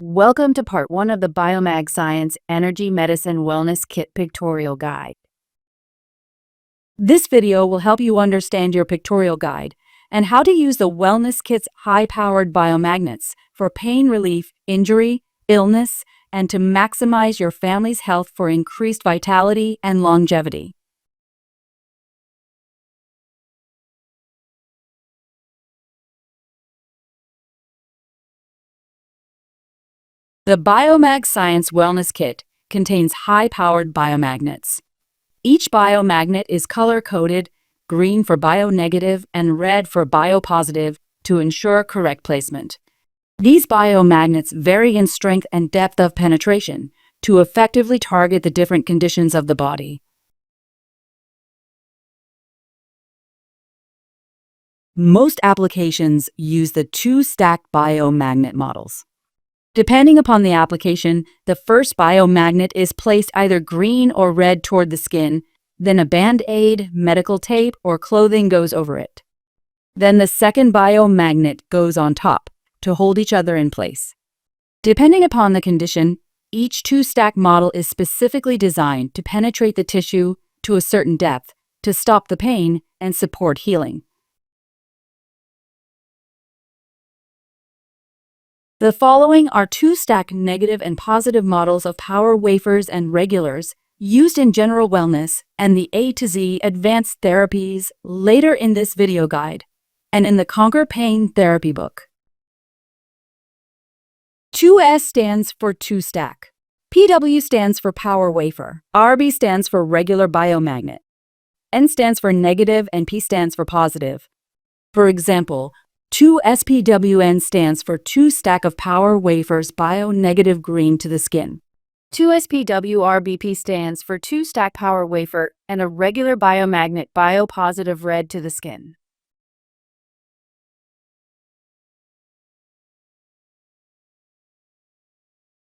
Welcome to part 1 of the BiomagScience Energy Medicine Wellness Kit Pictorial Guide. This video will help you understand your pictorial guide and how to use the Wellness Kit's high-powered biomagnets for pain relief, injury, illness, and to maximize your family's health for increased vitality and longevity. The BiomagScience Wellness Kit contains high-powered biomagnets. Each biomagnet is color-coded, green for bionegative and red for biopositive to ensure correct placement. These biomagnets vary in strength and depth of penetration to effectively target the different conditions of the body. Most applications use the two-stack biomagnet models. Depending upon the application, the first biomagnet is placed either green or red toward the skin, then a band-aid, medical tape, or clothing goes over it. Then the second biomagnet goes on top to hold each other in place. Depending upon the condition, each two-stack model is specifically designed to penetrate the tissue to a certain depth to stop the pain and support healing. The following are two-stack negative and positive models of power wafers and regulars used in general wellness and the A to Z Advanced Therapies later in this video guide and in the Conquer Pain Therapy book. 2S stands for two-stack. PW stands for power wafer. RB stands for regular biomagnet. N stands for negative and P stands for positive. For example, 2SPWN stands for two-stack of power wafers bio-negative green to the skin. 2SPWRBP stands for two-stack power wafer and a regular biomagnet bio-positive red to the skin.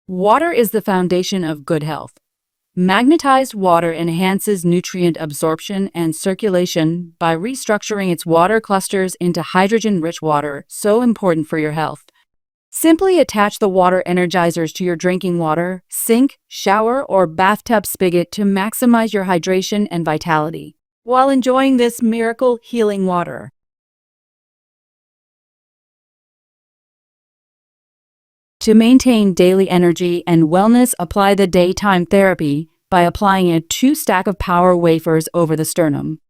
Water is the foundation of good health. Magnetized water enhances nutrient absorption and circulation by restructuring its water clusters into hydrogen-rich water, so important for your health. Simply attach the water Energizers to your drinking water, sink, shower, or bathtub spigot to maximize your hydration and vitality while enjoying this miracle healing water. To maintain daily energy and wellness, apply the daytime therapy by applying a two-stack of power wafers over the sternum.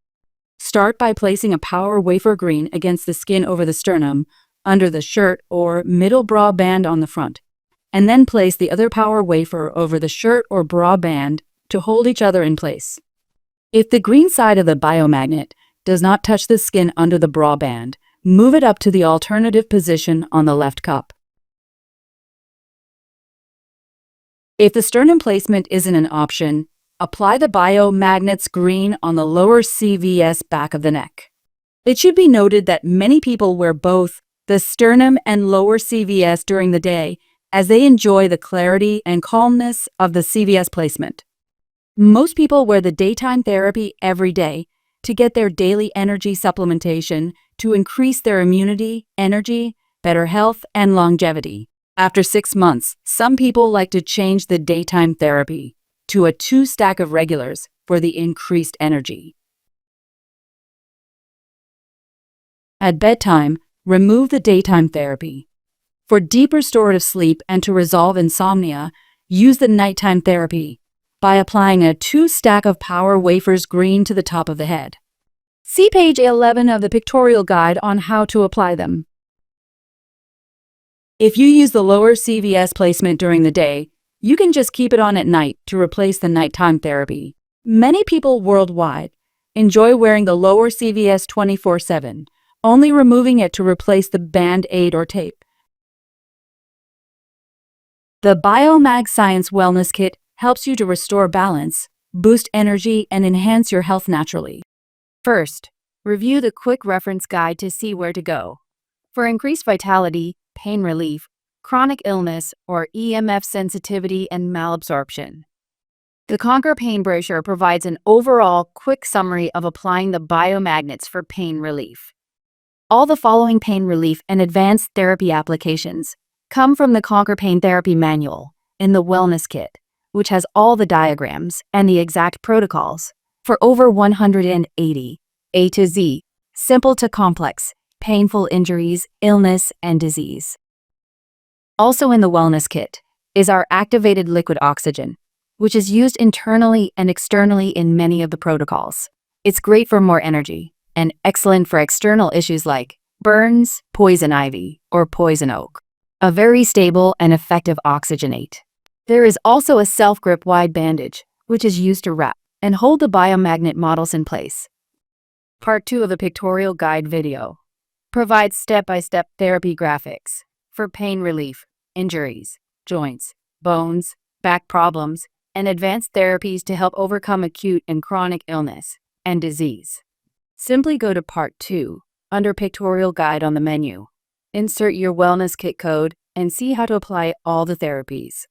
Start by placing a power wafer green against the skin over the sternum, under the shirt or middle bra band on the front, and then place the other power wafer over the shirt or bra band to hold each other in place. If the green side of the biomagnet does not touch the skin under the bra band, move it up to the alternative position on the left cup. If the sternum placement isn't an option, apply the biomagnets green on the lower CVS back of the neck. It should be noted that many people wear both the sternum and lower CVS during the day as they enjoy the clarity and calmness of the CVS placement. Most people wear the daytime therapy every day to get their daily energy supplementation to increase their immunity, energy, better health, and longevity. After 6 months, some people like to change the daytime therapy to a two-stack of regulars for the increased energy. At bedtime, remove the daytime therapy. For deep restorative sleep and to resolve insomnia, use the nighttime therapy by applying a two-stack of power wafers green to the top of the head. See page 11 of the pictorial guide on how to apply them. If you use the lower CVS placement during the day, you can just keep it on at night to replace the nighttime therapy. Many people worldwide enjoy wearing the lower CVS 24/7, only removing it to replace the band-aid or tape. The BiomagScience Wellness Kit helps you to restore balance, boost energy, and enhance your health naturally. First, review the quick reference guide to see where to go. For increased vitality, pain relief, chronic illness, or EMF sensitivity and malabsorption. The Conquer Pain brochure provides an overall quick summary of applying the biomagnets for pain relief. All the following pain relief and advanced therapy applications come from the Conquer Pain Therapy Manual in the Wellness Kit, which has all the diagrams and the exact protocols for over 180 A to Z, simple to complex, painful injuries, illness, and disease. Also in the Wellness Kit is our activated liquid oxygen, which is used internally and externally in many of the protocols. It's great for more energy and excellent for external issues like burns, poison ivy, or poison oak. A very stable and effective oxygenate. There is also a self-grip wide bandage, which is used to wrap and hold the biomagnet models in place. Part 2 of the pictorial guide video provides step-by-step therapy graphics for pain relief, injuries, joints, bones, back problems, and advanced therapies to help overcome acute and chronic illness and disease. Simply go to Part 2 under Pictorial Guide on the menu. Insert your Wellness Kit code and see how to apply all the therapies.